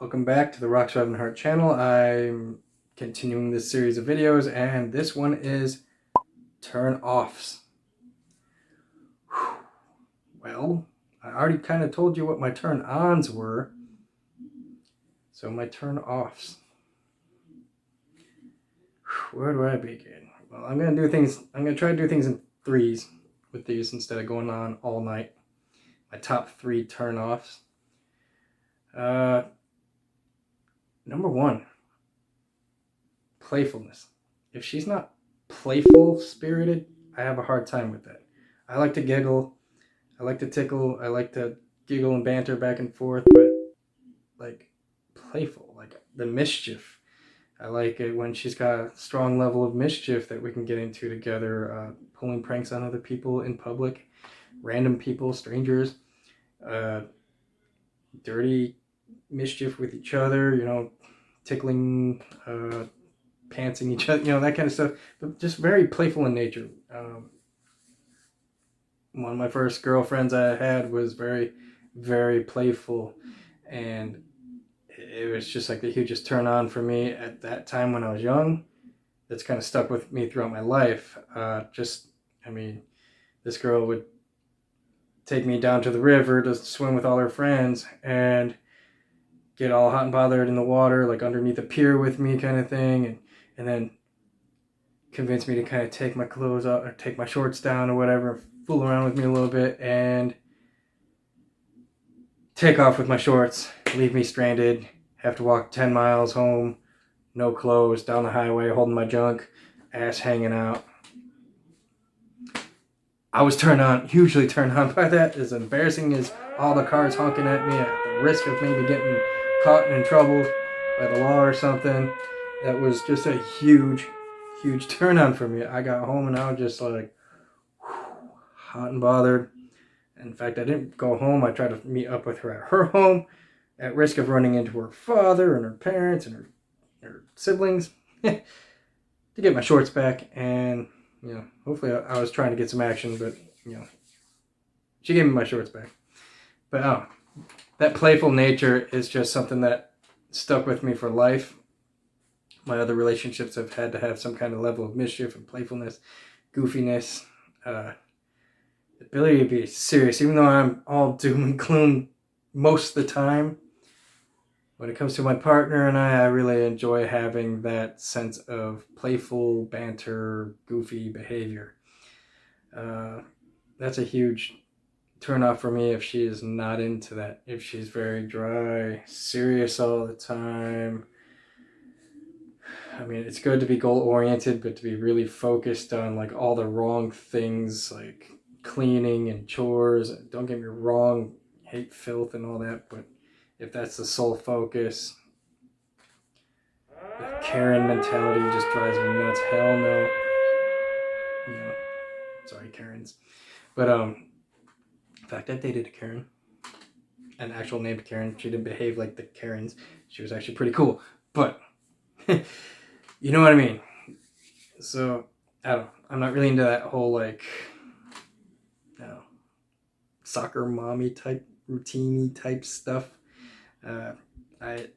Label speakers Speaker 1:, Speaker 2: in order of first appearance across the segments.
Speaker 1: Welcome back to the Rock Surviving Heart channel. I'm continuing this series of videos, and this one is turn-offs. Well, I already kind of told you what my turn-ons were, so my turn-offs. Where do I begin? Well, I'm gonna try to do things in threes with these instead of going on all night. My top 3 turn-offs. Number 1, playfulness. If she's not playful spirited, I have a hard time with that. I like to giggle, I like to tickle, I like to giggle and banter back and forth, but like playful, like the mischief. I like it when she's got a strong level of mischief that we can get into together, pulling pranks on other people in public, random people, strangers, dirty mischief with each other, tickling, pantsing each other, that kind of stuff, but just very playful in nature. One of my first girlfriends I had was very, very playful, and it was just like the hugest turn on for me at that time when I was young. That's kind of stuck with me throughout my life. This girl would take me down to the river to swim with all her friends and get all hot and bothered in the water, like underneath a pier with me kind of thing, and then convince me to kind of take my clothes off or take my shorts down or whatever, fool around with me a little bit, and take off with my shorts, leave me stranded, have to walk 10 miles home, no clothes, down the highway, holding my junk, ass hanging out. I was hugely turned on by that, as embarrassing as all the cars honking at me at the risk of maybe getting caught and in trouble by the law or something. That was just a huge, huge turn on for me. I got home and I was just like, hot and bothered. In fact, I didn't go home. I tried to meet up with her at her home, at risk of running into her father and her parents and her siblings to get my shorts back. And hopefully I was trying to get some action, but she gave me my shorts back. But that playful nature is just something that stuck with me for life. My other relationships have had to have some kind of level of mischief and playfulness, goofiness, ability to be serious, even though I'm all doom and gloom most of the time. When it comes to my partner and I really enjoy having that sense of playful banter, goofy behavior. That's a huge turn off for me if she is not into that. If she's very dry, serious all the time. I mean, it's good to be goal oriented, but to be really focused on like all the wrong things, like cleaning and chores. Don't get me wrong, hate filth and all that, but if that's the sole focus, the Karen mentality just drives me nuts. Hell no. Sorry, Karens. But in fact, I dated a Karen, an actual named Karen. She didn't behave like the Karens. She was actually pretty cool, but you know what I mean. So I'm not really into that whole like soccer mommy type, routine type stuff. I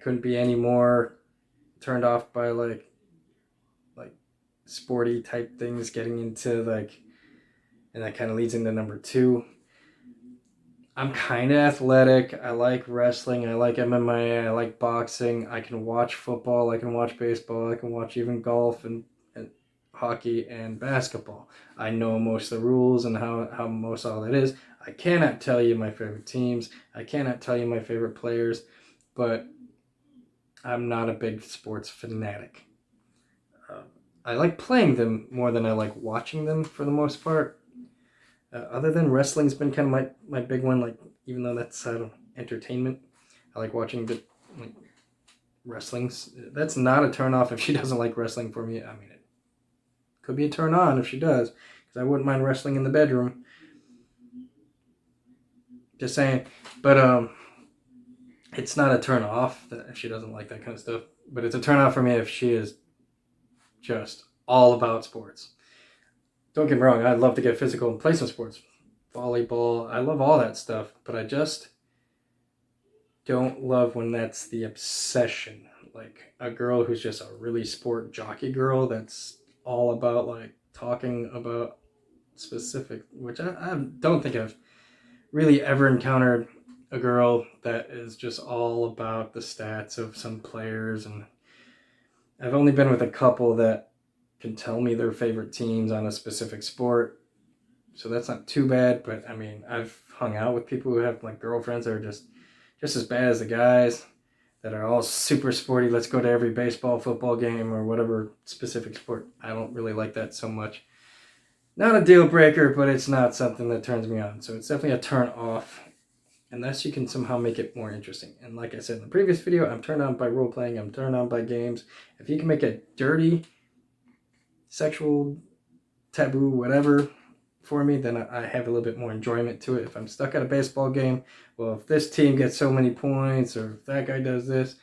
Speaker 1: couldn't be any more turned off by like sporty type things, getting into like, and that kind of leads into number 2. I'm kind of athletic. I like wrestling. I like MMA. I like boxing. I can watch football. I can watch baseball. I can watch even golf and hockey and basketball. I know most of the rules and how most all that is. I cannot tell you my favorite teams. I cannot tell you my favorite players, but I'm not a big sports fanatic. I like playing them more than I like watching them for the most part. Other than wrestling's been kind of my big one, like even though that's entertainment, I like watching the like wrestlings. That's not a turn off if she doesn't like wrestling for me. I mean, it could be a turn on if she does, because I wouldn't mind wrestling in the bedroom. Just saying. But it's not a turn off if she doesn't like that kind of stuff. But it's a turn off for me if she is just all about sports. Don't get me wrong, I'd love to get physical and play some sports. Volleyball, I love all that stuff, but I just don't love when that's the obsession. Like a girl who's just a really sport jockey girl that's all about like talking about specific, which I don't think I've really ever encountered a girl that is just all about the stats of some players. And I've only been with a couple that can tell me their favorite teams on a specific sport, so that's not too bad. But I mean, I've hung out with people who have like girlfriends that are just as bad as the guys that are all super sporty. Let's go to every baseball, football game, or whatever specific sport. I don't really like that so much. Not a deal breaker, but it's not something that turns me on. So it's definitely a turn off, unless you can somehow make it more interesting. And like I said in the previous video, I'm turned on by role playing. I'm turned on by games. If you can make it dirty, sexual, taboo, whatever for me, then I have a little bit more enjoyment to it. If I'm stuck at a baseball game, well, if this team gets so many points, or if that guy does this,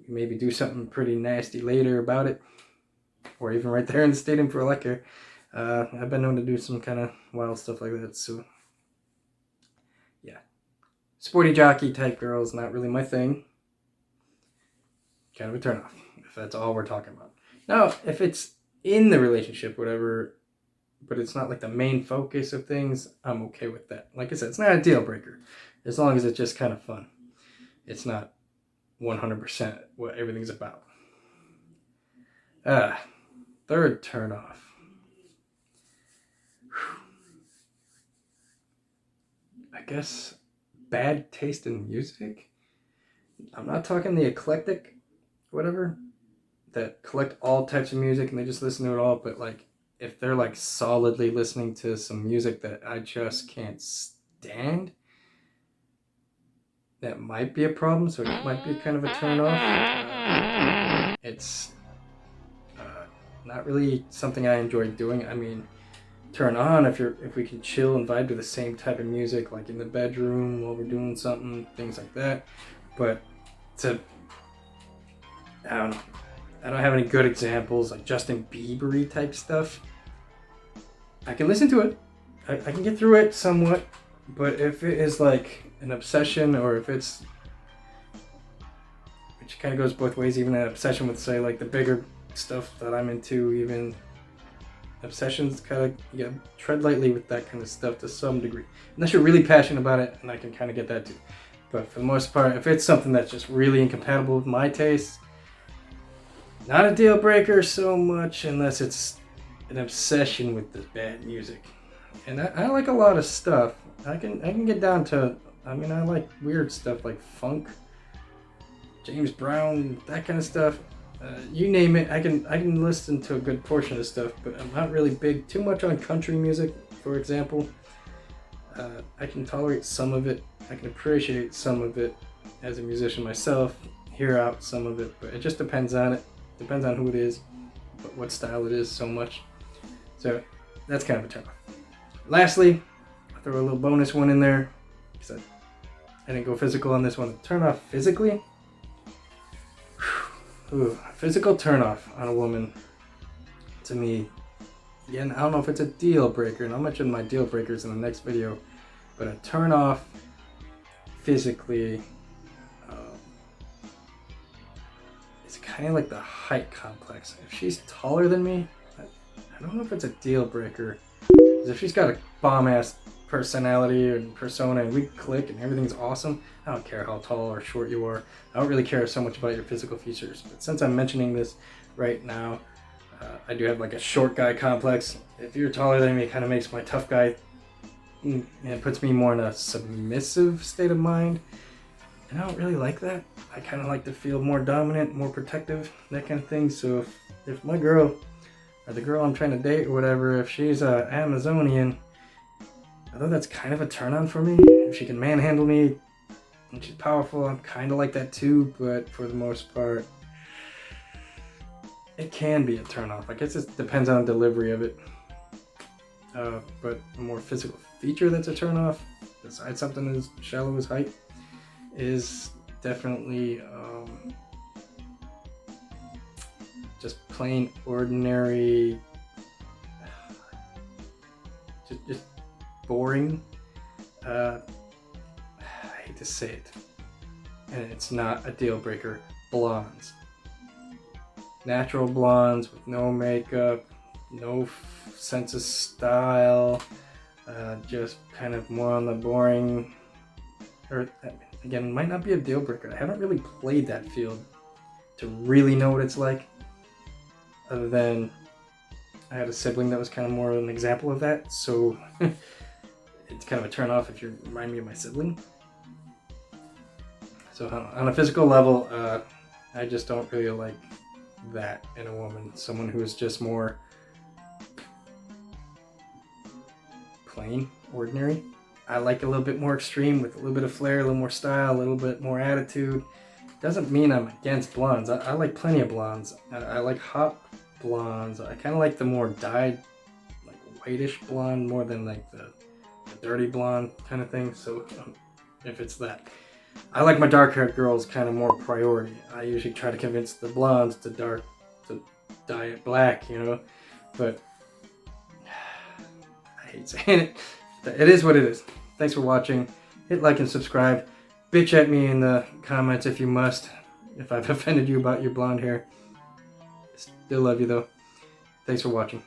Speaker 1: maybe do something pretty nasty later about it, or even right there in the stadium for a liquor. I've been known to do some kind of wild stuff like that. So yeah, sporty jockey type girls, not really my thing. Kind of a turn off if that's all we're talking about. Now, if it's in the relationship, whatever, but it's not like the main focus of things, I'm okay with that. Like I said, it's not a deal breaker as long as it's just kind of fun. It's not 100% what everything's about. Third turn off. I guess bad taste in music. I'm not talking the eclectic, whatever, that collect all types of music and they just listen to it all, but like if they're like solidly listening to some music that I just can't stand, that might be a problem. So it might be kind of a turn off. It's not really something I enjoy doing. I mean, turn on if we can chill and vibe to the same type of music, like in the bedroom while we're doing something, things like that. But I don't know. I don't have any good examples, like Justin Bieber-y type stuff. I can listen to it. I can get through it somewhat. But if it is like an obsession, or if it's, which kind of goes both ways, even an obsession with, say, like the bigger stuff that I'm into, even obsessions, kind of, you gotta tread lightly with that kind of stuff to some degree. Unless you're really passionate about it, and I can kind of get that too. But for the most part, if it's something that's just really incompatible with my tastes, not a deal breaker so much, unless it's an obsession with the bad music. And I like a lot of stuff. I can get down to, I mean, I like weird stuff like funk, James Brown, that kind of stuff. You name it, I can listen to a good portion of stuff, but I'm not really big too much on country music, for example. I can tolerate some of it. I can appreciate some of it as a musician myself, hear out some of it, but it just depends on it. Depends on who it is, but what style it is so much. So that's kind of a turn off. Lastly, I'll throw a little bonus one in there, because I didn't go physical on this one. Turn off physically. Ooh, physical turn off on a woman, to me, again, I don't know if it's a deal breaker, and I'll mention my deal breakers in the next video, but a turn off physically, it's kind of like the height complex. If she's taller than me, I don't know if it's a deal breaker, because if she's got a bomb ass personality and persona and we click and everything's awesome, I don't care how tall or short you are. I don't really care so much about your physical features. But since I'm mentioning this right now, I do have like a short guy complex. If you're taller than me, it kind of makes my tough guy, and it puts me more in a submissive state of mind. And I don't really like that. I kind of like to feel more dominant, more protective, that kind of thing. So if my girl, or the girl I'm trying to date or whatever, if she's Amazonian, although that's kind of a turn on for me, if she can manhandle me and she's powerful, I'm kind of like that too, but for the most part, it can be a turn off. I guess it depends on the delivery of it. But a more physical feature that's a turn off, besides something as shallow as height, is definitely just plain ordinary, just boring. I hate to say it. and it's not a deal breaker. Blondes. Natural blondes with no makeup, no sense of style, just kind of more on the boring, or again, might not be a deal breaker. I haven't really played that field to really know what it's like, other than I had a sibling that was kind of more an example of that, so it's kind of a turn off if you remind me of my sibling. So on a physical level, I just don't really like that in a woman. Someone who is just more plain, ordinary. I like a little bit more extreme with a little bit of flair, a little more style, a little bit more attitude. Doesn't mean I'm against blondes. I like plenty of blondes. I like hot blondes. I kind of like the more dyed, like whitish blonde more than like the dirty blonde kind of thing. So if it's that. I like my dark-haired girls kind of more priority. I usually try to convince the blondes to dye it black, you know, but I hate saying it. It is what it is. Thanks for watching. Hit like and subscribe. Bitch at me in the comments if you must, if I've offended you about your blonde hair. Still love you though. Thanks for watching.